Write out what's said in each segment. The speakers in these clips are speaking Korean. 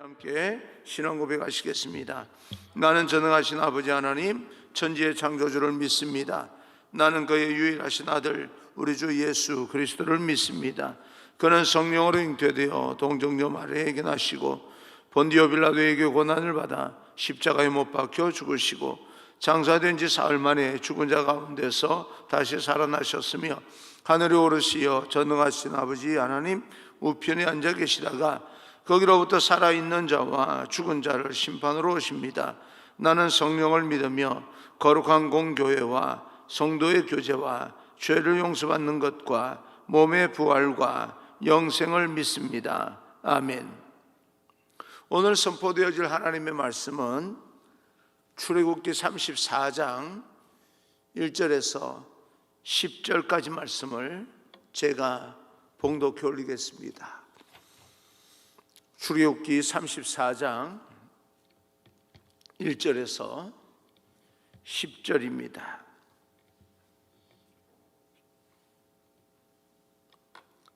함께 신앙 고백하시겠습니다. 나는 전능하신 아버지 하나님 천지의 창조주를 믿습니다. 나는 그의 유일하신 아들 우리 주 예수 그리스도를 믿습니다. 그는 성령으로 잉태되어 동정녀 마리아에게 나시고 본디오 빌라도에게 고난을 받아 십자가에 못 박혀 죽으시고 장사된 지 사흘 만에 죽은 자 가운데서 다시 살아나셨으며 하늘에 오르시어 전능하신 아버지 하나님 우편에 앉아 계시다가 거기로부터 살아있는 자와 죽은 자를 심판으로 오십니다. 나는 성령을 믿으며 거룩한 공교회와 성도의 교제와 죄를 용서받는 것과 몸의 부활과 영생을 믿습니다. 아멘. 오늘 선포되어질 하나님의 말씀은 출애굽기 34장 1절에서 10절까지 말씀을 제가 봉독해 올리겠습니다. 출애굽기 34장 1절에서 10절입니다.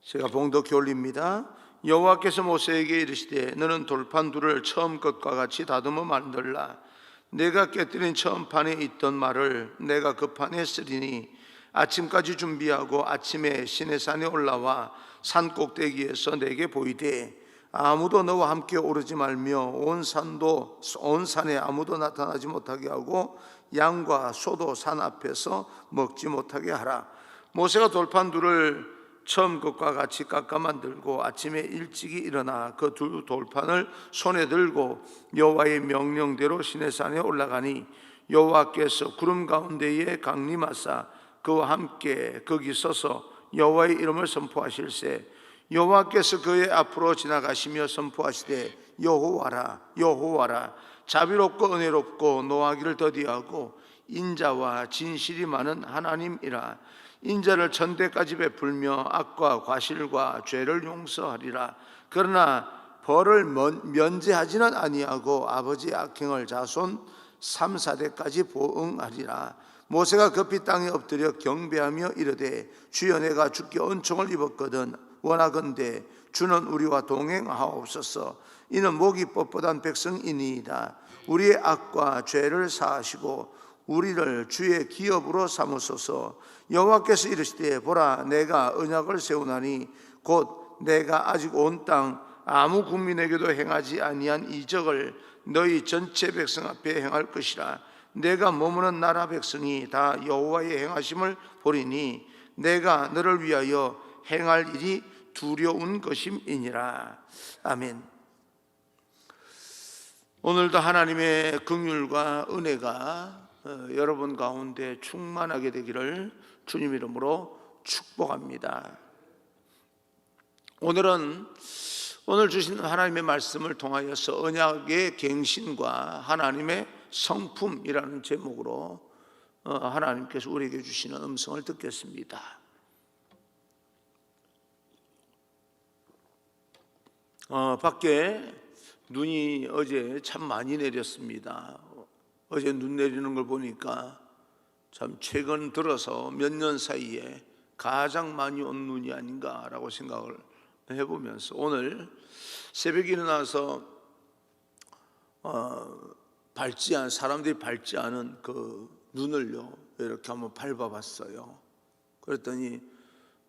제가 봉독해 올립니다. 여호와께서 모세에게 이르시되 너는 돌판 둘을 처음 것과 같이 다듬어 만들라. 내가 깨뜨린 처음 판에 있던 말을 내가 그 판에 쓰리니 아침까지 준비하고 아침에 시내산에 올라와 산 꼭대기에서 내게 보이되 아무도 너와 함께 오르지 말며 온 산에 아무도 나타나지 못하게 하고 양과 소도 산 앞에서 먹지 못하게 하라. 모세가 돌판 둘을 처음 것과 같이 깎아 만들고 아침에 일찍이 일어나 그 두 돌판을 손에 들고 여호와의 명령대로 시내산에 올라가니 여호와께서 구름 가운데에 강림하사 그와 함께 거기 서서 여호와의 이름을 선포하실세 여호와께서 그의 앞으로 지나가시며 선포하시되 여호와라 여호와라 자비롭고 은혜롭고 노하기를 더디하고 인자와 진실이 많은 하나님이라. 인자를 천대까지 베풀며 악과 과실과 죄를 용서하리라. 그러나 벌을 면제하지는 아니하고 아버지의 악행을 자손 3, 4대까지 보응하리라. 모세가 급히 땅에 엎드려 경배하며 이르되 주여 내가 주께 은총을 입었거든 원하건대 주는 우리와 동행하옵소서. 이는 목이 뻣뻣한 백성이니이다. 우리의 악과 죄를 사하시고 우리를 주의 기업으로 삼으소서. 여호와께서 이르시되 보라 내가 언약을 세우나니 곧 내가 아직 온 땅 아무 국민에게도 행하지 아니한 이적을 너희 전체 백성 앞에 행할 것이라. 내가 머무는 나라 백성이 다 여호와의 행하심을 보리니 내가 너를 위하여 행할 일이 두려운 것임이니라. 아멘. 오늘도 하나님의 긍휼과 은혜가 여러분 가운데 충만하게 되기를 주님 이름으로 축복합니다. 오늘 주신 하나님의 말씀을 통하여서 언약의 갱신과 하나님의 성품이라는 제목으로 하나님께서 우리에게 주시는 음성을 듣겠습니다. 밖에 눈이 어제 참 많이 내렸습니다. 어제 눈 내리는 걸 보니까 참 최근 들어서 몇 년 사이에 가장 많이 온 눈이 아닌가라고 생각을 해보면서 오늘 새벽에 일어나서 사람들이 밟지 않은 그 눈을요 이렇게 한번 밟아봤어요. 그랬더니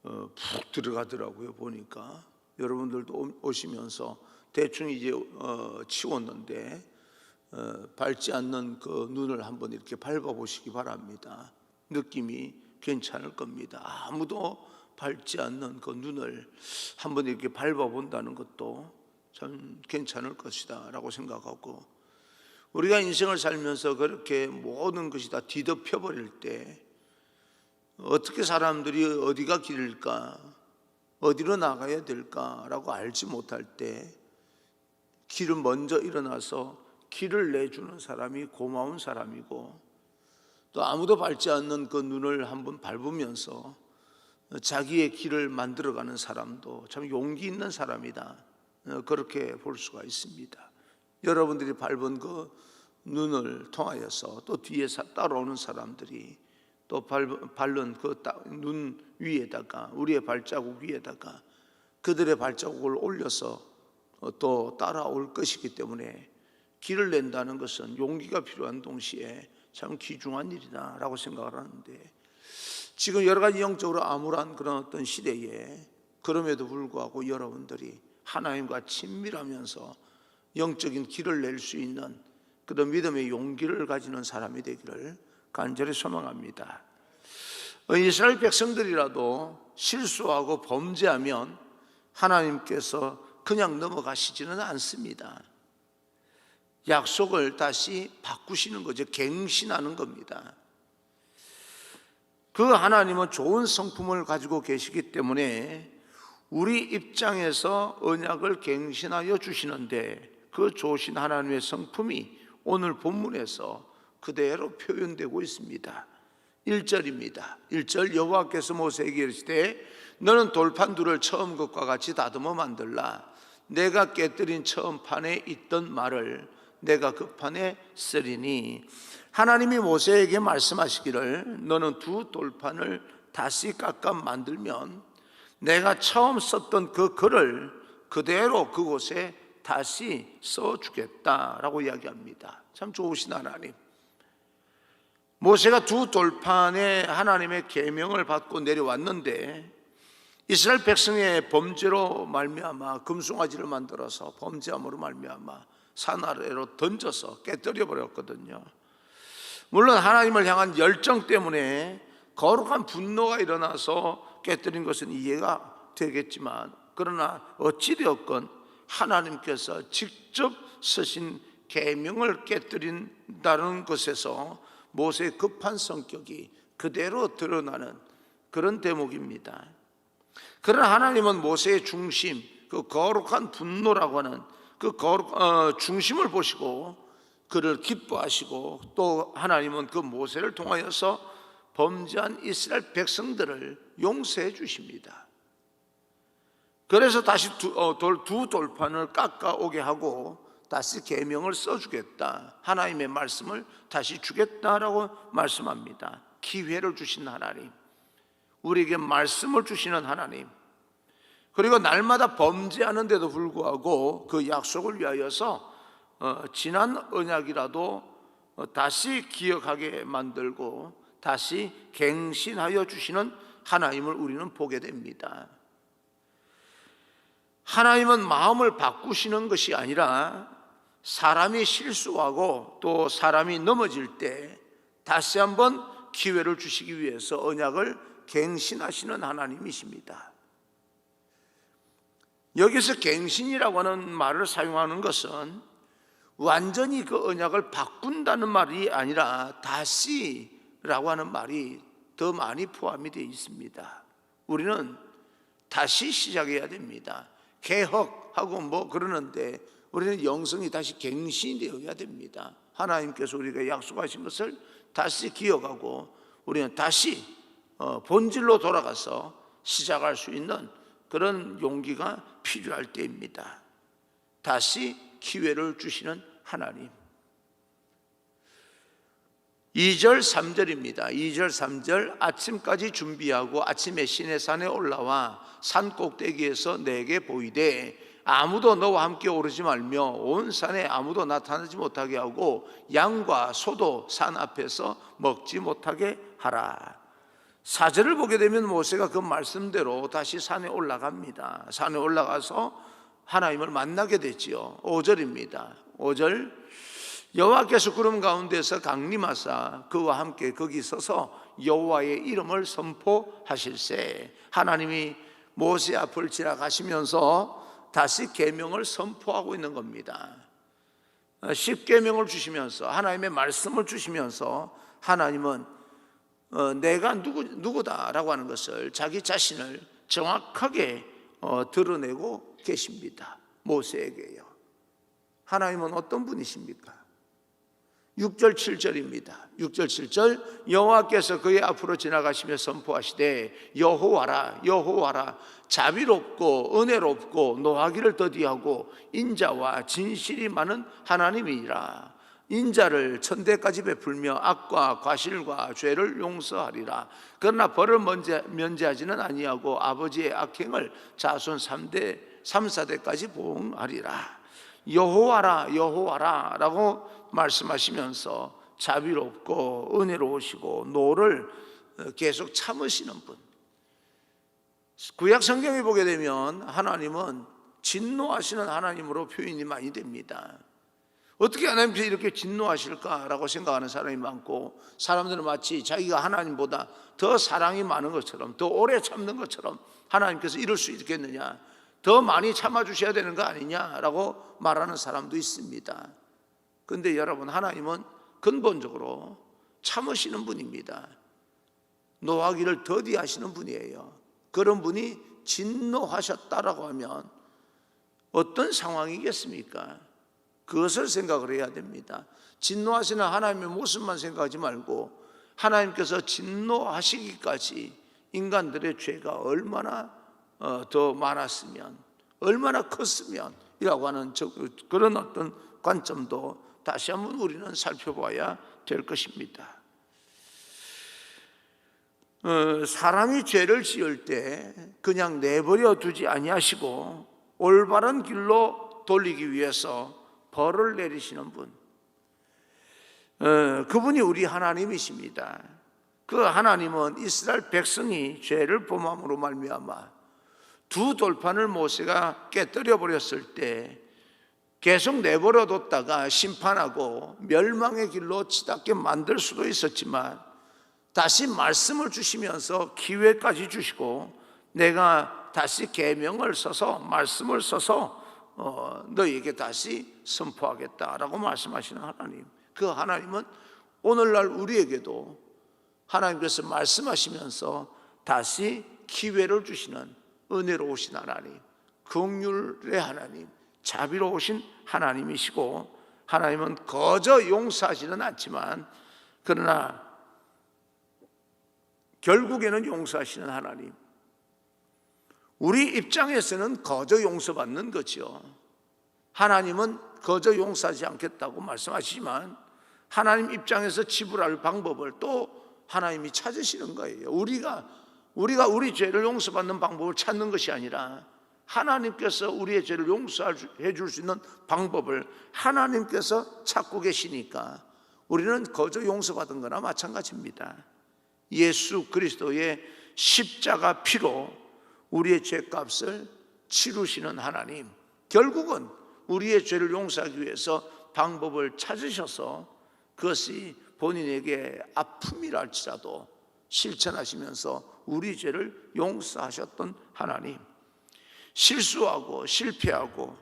푹 들어가더라고요. 보니까 여러분들도 오시면서 대충 이제 치웠는데 밟지 않는 그 눈을 한번 이렇게 밟아보시기 바랍니다. 느낌이 괜찮을 겁니다. 아무도 밟지 않는 그 눈을 한번 이렇게 밟아본다는 것도 참 괜찮을 것이다 라고 생각하고, 우리가 인생을 살면서 그렇게 모든 것이 다 뒤덮여 버릴 때 어떻게 사람들이 어디가 길일까, 어디로 나가야 될까라고 알지 못할 때 길을 먼저 일어나서 길을 내주는 사람이 고마운 사람이고, 또 아무도 밟지 않는 그 눈을 한번 밟으면서 자기의 길을 만들어가는 사람도 참 용기 있는 사람이다, 그렇게 볼 수가 있습니다. 여러분들이 밟은 그 눈을 통하여서 또 뒤에서 따라오는 사람들이 또 밟은 그 눈 위에다가, 우리의 발자국 위에다가 그들의 발자국을 올려서 또 따라올 것이기 때문에 길을 낸다는 것은 용기가 필요한 동시에 참 귀중한 일이다라고 생각을 하는데, 지금 여러 가지 영적으로 암울한 그런 어떤 시대에 그럼에도 불구하고 여러분들이 하나님과 친밀하면서 영적인 길을 낼 수 있는 그런 믿음의 용기를 가지는 사람이 되기를 간절히 소망합니다. 이스라엘 백성들이라도 실수하고 범죄하면 하나님께서 그냥 넘어가시지는 않습니다. 약속을 다시 바꾸시는 거죠. 갱신하는 겁니다. 그 하나님은 좋은 성품을 가지고 계시기 때문에 우리 입장에서 언약을 갱신하여 주시는데, 그 좋으신 하나님의 성품이 오늘 본문에서 그대로 표현되고 있습니다. 1절입니다. 1절, 여호와께서 모세에게 이르시되 너는 돌판 둘을 처음 것과 같이 다듬어 만들라. 내가 깨뜨린 처음 판에 있던 말을 내가 그 판에 쓰리니. 하나님이 모세에게 말씀하시기를 너는 두 돌판을 다시 깎아 만들면 내가 처음 썼던 그 글을 그대로 그곳에 다시 써주겠다라고 이야기합니다. 참 좋으신 하나님. 모세가 두 돌판에 하나님의 계명을 받고 내려왔는데, 이스라엘 백성의 범죄로 말미암아 금송아지를 만들어서 범죄함으로 말미암아 산 아래로 던져서 깨뜨려 버렸거든요. 물론 하나님을 향한 열정 때문에 거룩한 분노가 일어나서 깨뜨린 것은 이해가 되겠지만, 그러나 어찌되었건 하나님께서 직접 쓰신 계명을 깨뜨린다는 것에서 모세의 급한 성격이 그대로 드러나는 그런 대목입니다. 그러나 하나님은 모세의 중심, 그 거룩한 분노라고 하는 그 중심을 보시고 그를 기뻐하시고, 또 하나님은 그 모세를 통하여서 범죄한 이스라엘 백성들을 용서해 주십니다. 그래서 다시 두 돌판을 깎아오게 하고 다시 계명을 써주겠다, 하나님의 말씀을 다시 주겠다라고 말씀합니다. 기회를 주신 하나님, 우리에게 말씀을 주시는 하나님, 그리고 날마다 범죄하는데도 불구하고 그 약속을 위하여서 지난 언약이라도 다시 기억하게 만들고 다시 갱신하여 주시는 하나님을 우리는 보게 됩니다. 하나님은 마음을 바꾸시는 것이 아니라 사람이 실수하고 또 사람이 넘어질 때 다시 한번 기회를 주시기 위해서 언약을 갱신하시는 하나님이십니다. 여기서 갱신이라고 하는 말을 사용하는 것은 완전히 그 언약을 바꾼다는 말이 아니라 다시라고 하는 말이 더 많이 포함이 되어 있습니다. 우리는 다시 시작해야 됩니다. 개혁하고 뭐 그러는데 우리는 영성이 다시 갱신되어야 됩니다. 하나님께서 우리가 약속하신 것을 다시 기억하고 우리는 다시 본질로 돌아가서 시작할 수 있는 그런 용기가 필요할 때입니다. 다시 기회를 주시는 하나님. 2절 3절입니다. 2절 3절, 아침까지 준비하고 아침에 시내산에 올라와 산 꼭대기에서 내게 보이되 아무도 너와 함께 오르지 말며 온 산에 아무도 나타나지 못하게 하고 양과 소도 산 앞에서 먹지 못하게 하라. 4절을 보게 되면 모세가 그 말씀대로 다시 산에 올라갑니다. 산에 올라가서 하나님을 만나게 되지요. 5절입니다. 5절, 여호와께서 구름 가운데서 강림하사 그와 함께 거기 서서 여호와의 이름을 선포하실세. 하나님이 모세 앞을 지나가시면서 다시 계명을 선포하고 있는 겁니다. 10계명을 주시면서 하나님의 말씀을 주시면서 하나님은 내가 누구다라고 하는 것을, 자기 자신을 정확하게 드러내고 계십니다. 모세에게요. 하나님은 어떤 분이십니까? 6절 7절입니다. 6절 7절, 여호와께서 그의 앞으로 지나가시며 선포하시되 여호와라 여호와라 자비롭고 은혜롭고 노하기를 더디하고 인자와 진실이 많은 하나님이니라. 인자를 천대까지 베풀며 악과 과실과 죄를 용서하리라. 그러나 벌을 면제하지는 아니하고 아버지의 악행을 자손 3대 3, 4대까지 보응하리라. 여호와라 여호와라 라고 말씀하시면서 자비롭고 은혜로우시고 노를 계속 참으시는 분. 구약 성경에 보게 되면 하나님은 진노하시는 하나님으로 표현이 많이 됩니다. 어떻게 하나님께서 이렇게 진노하실까라고 생각하는 사람이 많고, 사람들은 마치 자기가 하나님보다 더 사랑이 많은 것처럼, 더 오래 참는 것처럼 하나님께서 이럴 수 있겠느냐, 더 많이 참아주셔야 되는 거 아니냐라고 말하는 사람도 있습니다. 그런데 여러분, 하나님은 근본적으로 참으시는 분입니다. 노하기를 더디하시는 분이에요. 그런 분이 진노하셨다라고 하면 어떤 상황이겠습니까? 그것을 생각을 해야 됩니다. 진노하시는 하나님의 모습만 생각하지 말고, 하나님께서 진노하시기까지 인간들의 죄가 얼마나 더 많았으면, 얼마나 컸으면 이라고 하는 그런 어떤 관점도 다시 한번 우리는 살펴봐야 될 것입니다. 사람이 죄를 지을 때 그냥 내버려 두지 아니하시고 올바른 길로 돌리기 위해서 벌을 내리시는 분, 그분이 우리 하나님이십니다. 그 하나님은 이스라엘 백성이 죄를 범함으로 말미암아 두 돌판을 모세가 깨뜨려 버렸을 때 계속 내버려 뒀다가 심판하고 멸망의 길로 치닫게 만들 수도 있었지만, 다시 말씀을 주시면서 기회까지 주시고, 내가 다시 계명을 써서 말씀을 써서 너희에게 다시 선포하겠다라고 말씀하시는 하나님, 그 하나님은 오늘날 우리에게도 하나님께서 말씀하시면서 다시 기회를 주시는 은혜로우신 하나님, 긍휼의 하나님, 자비로우신 하나님이시고, 하나님은 거저 용서하지는 않지만 그러나 결국에는 용서하시는 하나님. 우리 입장에서는 거저 용서받는 거죠. 하나님은 거저 용서하지 않겠다고 말씀하시지만 하나님 입장에서 지불할 방법을 또 하나님이 찾으시는 거예요. 우리가 우리 죄를 용서받는 방법을 찾는 것이 아니라 하나님께서 우리의 죄를 용서해 줄 수 있는 방법을 하나님께서 찾고 계시니까 우리는 거저 용서받은 거나 마찬가지입니다. 예수 그리스도의 십자가 피로 우리의 죄값을 치르시는 하나님, 결국은 우리의 죄를 용서하기 위해서 방법을 찾으셔서 그것이 본인에게 아픔이라 할지라도 실천하시면서 우리 죄를 용서하셨던 하나님, 실수하고 실패하고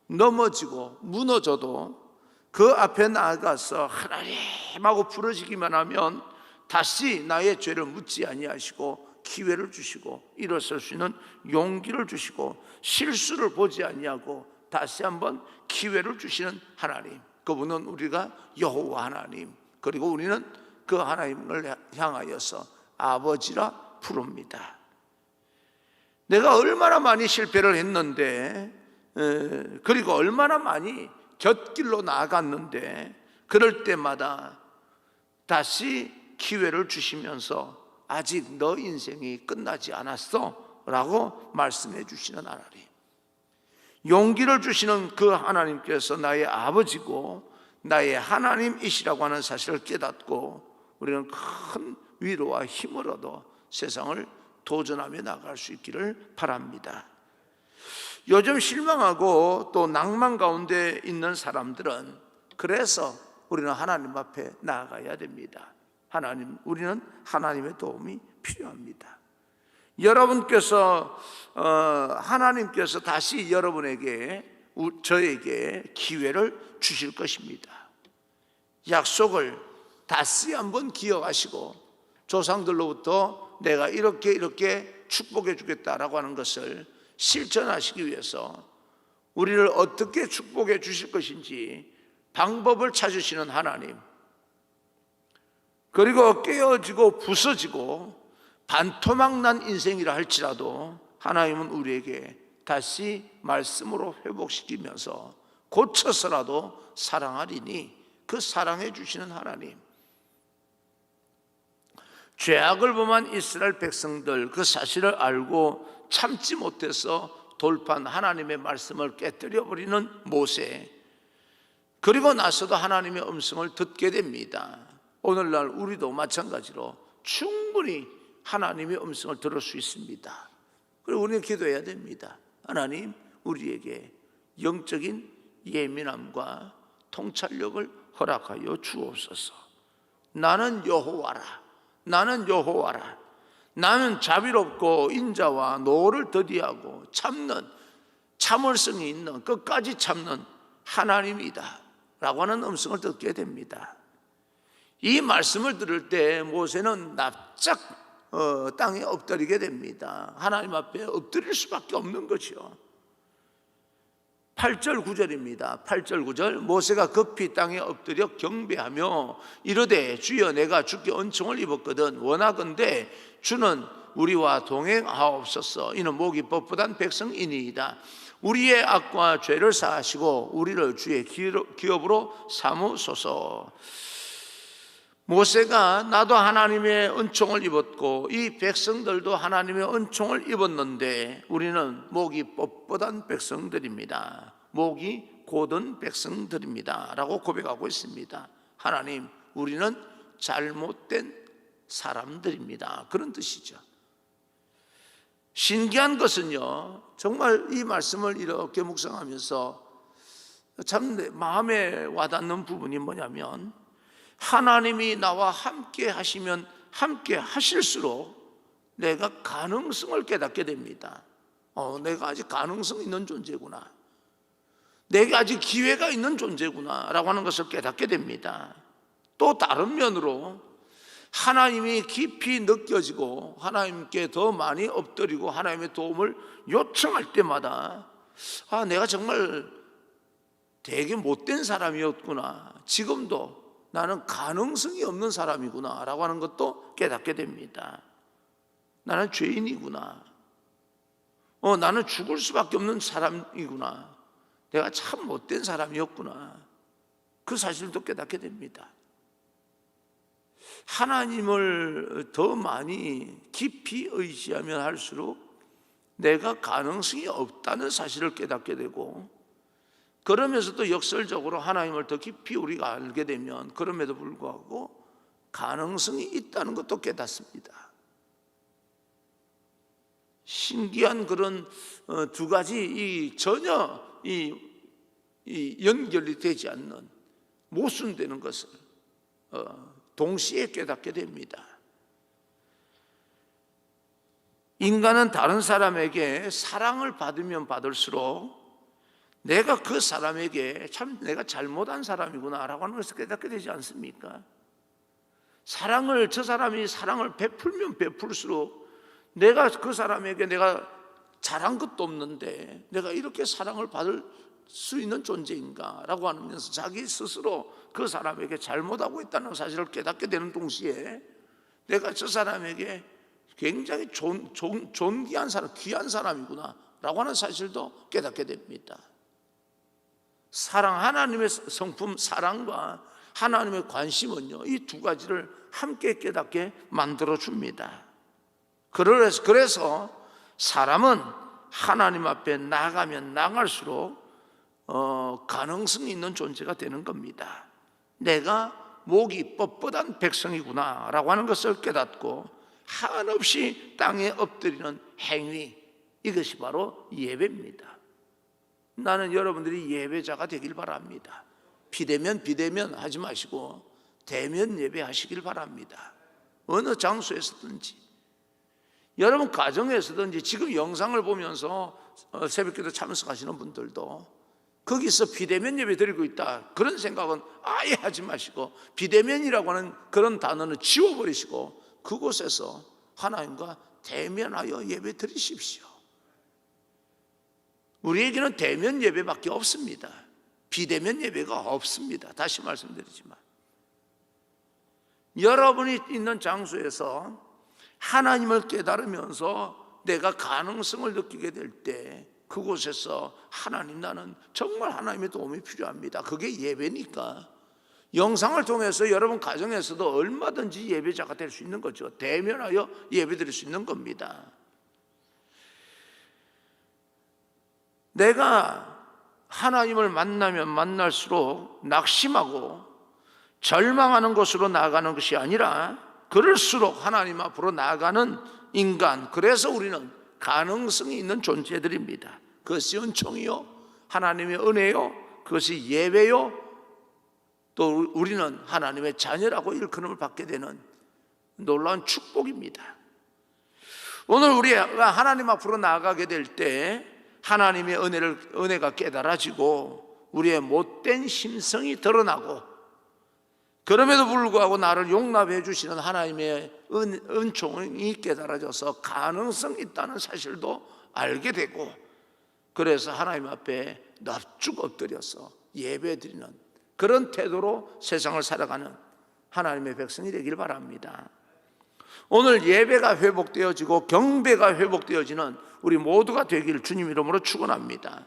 넘어지고 무너져도 그 앞에 나아가서 하나님하고 부르짖기만 하면 다시 나의 죄를 묻지 아니하시고 기회를 주시고 일어설 수 있는 용기를 주시고 실수를 보지 아니하고 다시 한번 기회를 주시는 하나님, 그분은 우리가 여호와 하나님, 그리고 우리는 그 하나님을 향하여서 아버지라 부릅니다. 내가 얼마나 많이 실패를 했는데, 그리고 얼마나 많이 곁길로 나아갔는데, 그럴 때마다 다시 기회를 주시면서 아직 너 인생이 끝나지 않았어 라고 말씀해 주시는 하나님, 용기를 주시는 그 하나님께서 나의 아버지고 나의 하나님이시라고 하는 사실을 깨닫고 우리는 큰 위로와 힘을 얻어 세상을 도전하며 나갈 수 있기를 바랍니다. 요즘 실망하고 또 낭만 가운데 있는 사람들은 그래서 우리는 하나님 앞에 나아가야 됩니다. 우리는 하나님의 도움이 필요합니다. 여러분께서 하나님께서 다시 여러분에게, 저에게 기회를 주실 것입니다. 약속을 다시 한번 기억하시고 조상들로부터 내가 이렇게 축복해 주겠다라고 하는 것을 실천하시기 위해서 우리를 어떻게 축복해 주실 것인지 방법을 찾으시는 하나님, 그리고 깨어지고 부서지고 반토막 난 인생이라 할지라도 하나님은 우리에게 다시 말씀으로 회복시키면서 고쳐서라도 사랑하리니 그 사랑해 주시는 하나님, 죄악을 범한 이스라엘 백성들 그 사실을 알고 참지 못해서 돌판 하나님의 말씀을 깨뜨려 버리는 모세, 그리고 나서도 하나님의 음성을 듣게 됩니다. 오늘날 우리도 마찬가지로 충분히 하나님의 음성을 들을 수 있습니다. 그리고 우리는 기도해야 됩니다. 하나님, 우리에게 영적인 예민함과 통찰력을 허락하여 주옵소서. 나는 여호와라. 나는 여호와라. 나는 자비롭고 인자와 노를 더디하고 참는, 참을성이 있는, 끝까지 참는 하나님이다 라고 하는 음성을 듣게 됩니다. 이 말씀을 들을 때 모세는 납작 땅에 엎드리게 됩니다. 하나님 앞에 엎드릴 수밖에 없는 거죠. 8절 9절입니다. 8절 9절, 모세가 급히 땅에 엎드려 경배하며 이르되 주여, 내가 주께 은총을 입었거든 원하건대 주는 우리와 동행하옵소서. 이는 목이 뻣뻣한 백성이니이다. 우리의 악과 죄를 사하시고 우리를 주의 기업으로 삼으소서. 모세가 나도 하나님의 은총을 입었고 이 백성들도 하나님의 은총을 입었는데 우리는 목이 뻣뻣한 백성들입니다. 목이 곧은 백성들입니다 라고 고백하고 있습니다. 하나님, 우리는 잘못된 사람들입니다, 그런 뜻이죠. 신기한 것은요, 정말 이 말씀을 이렇게 묵상하면서 참 마음에 와닿는 부분이 뭐냐면, 하나님이 나와 함께 하시면 함께 하실수록 내가 가능성을 깨닫게 됩니다. 내가 아직 가능성 있는 존재구나, 내게 아직 기회가 있는 존재구나 라고 하는 것을 깨닫게 됩니다. 또 다른 면으로 하나님이 깊이 느껴지고 하나님께 더 많이 엎드리고 하나님의 도움을 요청할 때마다 내가 정말 되게 못된 사람이었구나, 지금도 나는 가능성이 없는 사람이구나 라고 하는 것도 깨닫게 됩니다. 나는 죄인이구나, 나는 죽을 수밖에 없는 사람이구나, 내가 참 못된 사람이었구나, 그 사실도 깨닫게 됩니다. 하나님을 더 많이 깊이 의지하면 할수록 내가 가능성이 없다는 사실을 깨닫게 되고, 그러면서도 역설적으로 하나님을 더 깊이 우리가 알게 되면 그럼에도 불구하고 가능성이 있다는 것도 깨닫습니다. 신기한 그런 두 가지 전혀 연결이 되지 않는 모순되는 것을 동시에 깨닫게 됩니다. 인간은 다른 사람에게 사랑을 받으면 받을수록 내가 그 사람에게 참 내가 잘못한 사람이구나 라고 하는 것을 깨닫게 되지 않습니까? 저 사람이 사랑을 베풀면 베풀수록 내가 그 사람에게 내가 잘한 것도 없는데 내가 이렇게 사랑을 받을 수 있는 존재인가 라고 하면서 자기 스스로 그 사람에게 잘못하고 있다는 사실을 깨닫게 되는 동시에 내가 저 사람에게 굉장히 존귀한 사람, 귀한 사람이구나 라고 하는 사실도 깨닫게 됩니다. 하나님의 성품 사랑과 하나님의 관심은요, 이 두 가지를 함께 깨닫게 만들어줍니다. 그래서 사람은 하나님 앞에 나가면 나갈수록 가능성이 있는 존재가 되는 겁니다. 내가 목이 뻣뻣한 백성이구나 라고 하는 것을 깨닫고 한없이 땅에 엎드리는 행위, 이것이 바로 예배입니다. 나는 여러분들이 예배자가 되길 바랍니다. 비대면 하지 마시고 대면 예배 하시길 바랍니다. 어느 장소에서든지, 여러분 가정에서든지, 지금 영상을 보면서 새벽기도 참석하시는 분들도 거기서 비대면 예배 드리고 있다 그런 생각은 아예 하지 마시고 비대면이라고 하는 그런 단어는 지워버리시고 그곳에서 하나님과 대면하여 예배 드리십시오. 우리에게는 대면 예배밖에 없습니다. 비대면 예배가 없습니다. 다시 말씀드리지만 여러분이 있는 장소에서 하나님을 깨달으면서 내가 가능성을 느끼게 될 때 그곳에서 하나님, 나는 정말 하나님의 도움이 필요합니다. 그게 예배니까 영상을 통해서 여러분 가정에서도 얼마든지 예배자가 될 수 있는 거죠. 대면하여 예배 드릴 수 있는 겁니다. 내가 하나님을 만나면 만날수록 낙심하고 절망하는 곳으로 나아가는 것이 아니라 그럴수록 하나님 앞으로 나아가는 인간, 그래서 우리는 가능성이 있는 존재들입니다. 그것이 은총이요, 하나님의 은혜요, 그것이 예배요, 또 우리는 하나님의 자녀라고 일컬음을 받게 되는 놀라운 축복입니다. 오늘 우리가 하나님 앞으로 나아가게 될 때 하나님의 은혜가 깨달아지고 우리의 못된 심성이 드러나고, 그럼에도 불구하고 나를 용납해 주시는 하나님의 은총이 깨달아져서 가능성이 있다는 사실도 알게 되고, 그래서 하나님 앞에 납죽 엎드려서 예배드리는 그런 태도로 세상을 살아가는 하나님의 백성이 되길 바랍니다. 오늘 예배가 회복되어지고 경배가 회복되어지는 우리 모두가 되길 주님 이름으로 축원합니다.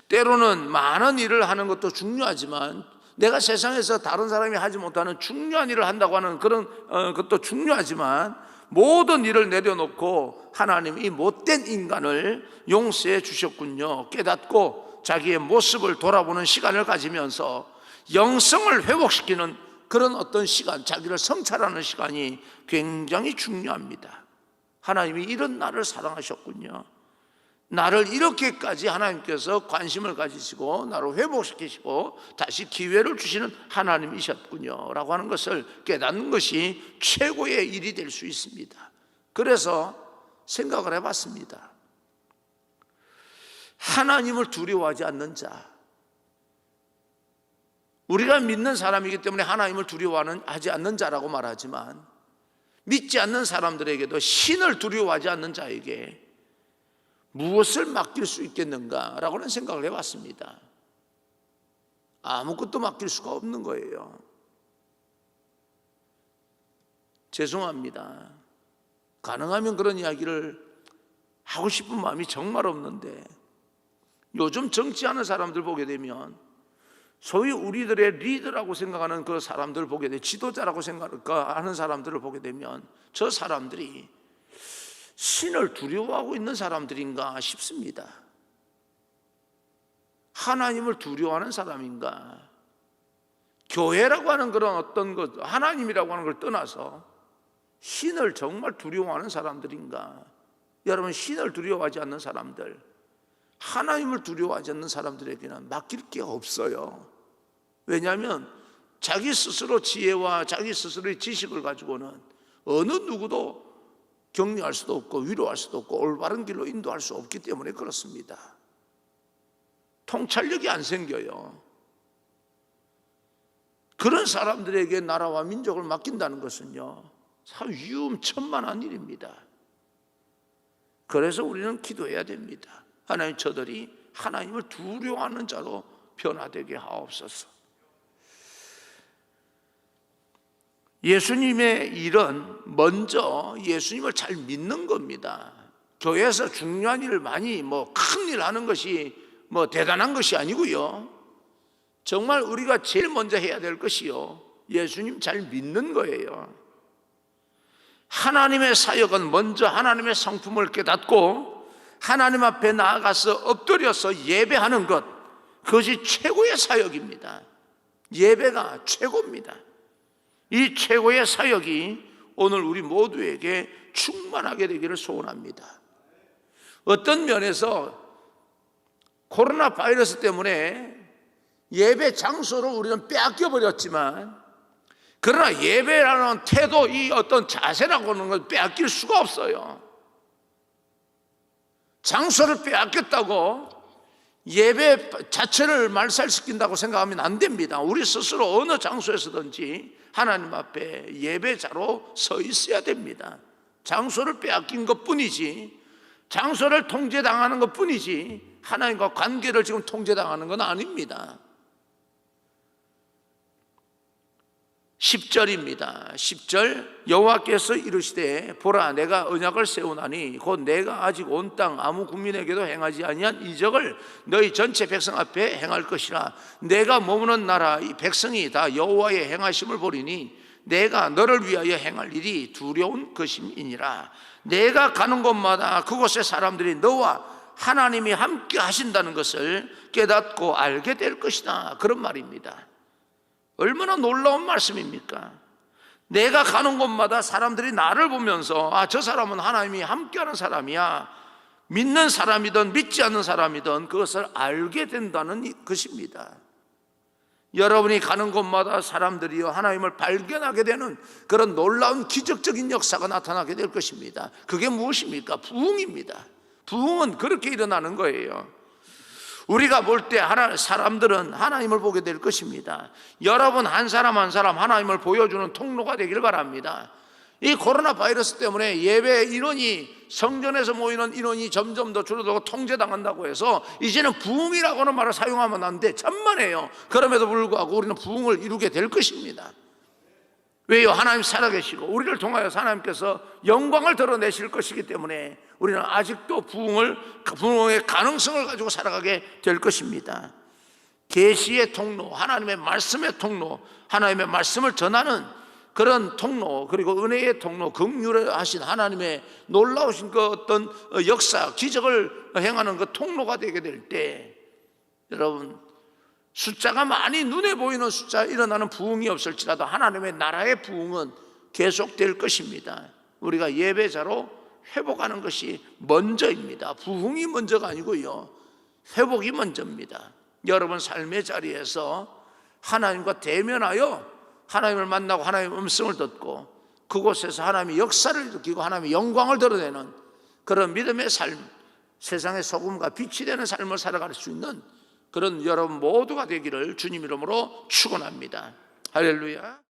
때로는 많은 일을 하는 것도 중요하지만 내가 세상에서 다른 사람이 하지 못하는 중요한 일을 한다고 하는 그런 것도 중요하지만, 모든 일을 내려놓고 하나님 이 못된 인간을 용서해 주셨군요 깨닫고 자기의 모습을 돌아보는 시간을 가지면서 영성을 회복시키는 그런 어떤 시간, 자기를 성찰하는 시간이 굉장히 중요합니다. 하나님이 이런 나를 사랑하셨군요, 나를 이렇게까지 하나님께서 관심을 가지시고 나를 회복시키시고 다시 기회를 주시는 하나님이셨군요 라고 하는 것을 깨닫는 것이 최고의 일이 될 수 있습니다. 그래서 생각을 해봤습니다. 하나님을 두려워하지 않는 자, 우리가 믿는 사람이기 때문에 하나님을 두려워하지 않는 자라고 말하지만, 믿지 않는 사람들에게도 신을 두려워하지 않는 자에게 무엇을 맡길 수 있겠는가라고는 생각을 해봤습니다. 아무것도 맡길 수가 없는 거예요. 죄송합니다. 가능하면 그런 이야기를 하고 싶은 마음이 정말 없는데, 요즘 정치하는 사람들 보게 되면 소위 우리들의 리더라고 생각하는 그 사람들을 보게 되면, 지도자라고 생각하는 사람들을 보게 되면 저 사람들이 신을 두려워하고 있는 사람들인가 싶습니다. 하나님을 두려워하는 사람인가? 교회라고 하는 그런 어떤 것, 하나님이라고 하는 걸 떠나서 신을 정말 두려워하는 사람들인가? 여러분, 신을 두려워하지 않는 사람들, 하나님을 두려워하지 않는 사람들에게는 맡길 게 없어요. 왜냐하면 자기 스스로 지혜와 자기 스스로의 지식을 가지고는 어느 누구도 격려할 수도 없고 위로할 수도 없고 올바른 길로 인도할 수 없기 때문에 그렇습니다. 통찰력이 안 생겨요. 그런 사람들에게 나라와 민족을 맡긴다는 것은요, 참 위험천만한 일입니다. 그래서 우리는 기도해야 됩니다. 하나님, 저들이 하나님을 두려워하는 자로 변화되게 하옵소서. 예수님의 일은 먼저 예수님을 잘 믿는 겁니다. 교회에서 중요한 일을 많이 큰 일 하는 것이 대단한 것이 아니고요, 정말 우리가 제일 먼저 해야 될 것이요, 예수님 잘 믿는 거예요. 하나님의 사역은 먼저 하나님의 성품을 깨닫고 하나님 앞에 나아가서 엎드려서 예배하는 것, 그것이 최고의 사역입니다. 예배가 최고입니다. 이 최고의 사역이 오늘 우리 모두에게 충만하게 되기를 소원합니다. 어떤 면에서 코로나 바이러스 때문에 예배 장소를 우리는 빼앗겨 버렸지만, 그러나 예배라는 태도, 이 어떤 자세라고 하는 걸 빼앗길 수가 없어요. 장소를 빼앗겼다고 예배 자체를 말살시킨다고 생각하면 안 됩니다. 우리 스스로 어느 장소에서든지 하나님 앞에 예배자로 서 있어야 됩니다. 장소를 빼앗긴 것뿐이지, 장소를 통제당하는 것뿐이지 하나님과 관계를 지금 통제당하는 건 아닙니다. 10절입니다. 10절, 여호와께서 이르시되 보라, 내가 언약을 세우나니 곧 내가 아직 온 땅 아무 국민에게도 행하지 아니한 이적을 너희 전체 백성 앞에 행할 것이라. 내가 머무는 나라 이 백성이 다 여호와의 행하심을 보리니 내가 너를 위하여 행할 일이 두려운 것임이니라. 내가 가는 곳마다 그곳의 사람들이 너와 하나님이 함께 하신다는 것을 깨닫고 알게 될 것이다, 그런 말입니다. 얼마나 놀라운 말씀입니까? 내가 가는 곳마다 사람들이 나를 보면서 저 사람은 하나님이 함께하는 사람이야, 믿는 사람이든 믿지 않는 사람이든 그것을 알게 된다는 것입니다. 여러분이 가는 곳마다 사람들이요 하나님을 발견하게 되는 그런 놀라운 기적적인 역사가 나타나게 될 것입니다. 그게 무엇입니까? 부흥입니다. 부흥은 그렇게 일어나는 거예요. 우리가 볼 때 사람들은 하나님을 보게 될 것입니다. 여러분 한 사람 한 사람 하나님을 보여주는 통로가 되길 바랍니다. 이 코로나 바이러스 때문에 예배 인원이, 성전에서 모이는 인원이 점점 더 줄어들고 통제당한다고 해서 이제는 부흥이라고는 말을 사용하면 안 돼, 천만에요. 그럼에도 불구하고 우리는 부흥을 이루게 될 것입니다. 왜요? 하나님 살아계시고 우리를 통하여 하나님께서 영광을 드러내실 것이기 때문에 우리는 아직도 부흥의 가능성을 가지고 살아가게 될 것입니다. 계시의 통로, 하나님의 말씀의 통로, 하나님의 말씀을 전하는 그런 통로, 그리고 은혜의 통로, 긍휼하신 하나님의 놀라우신 그 어떤 역사, 기적을 행하는 그 통로가 되게 될 때, 여러분 숫자가 많이 눈에 보이는 숫자 일어나는 부흥이 없을지라도 하나님의 나라의 부흥은 계속될 것입니다. 우리가 예배자로 회복하는 것이 먼저입니다. 부흥이 먼저가 아니고요, 회복이 먼저입니다. 여러분 삶의 자리에서 하나님과 대면하여 하나님을 만나고 하나님의 음성을 듣고 그곳에서 하나님의 역사를 일으키고 하나님의 영광을 드러내는 그런 믿음의 삶, 세상의 소금과 빛이 되는 삶을 살아갈 수 있는 그런 여러분 모두가 되기를 주님 이름으로 축원합니다. 할렐루야.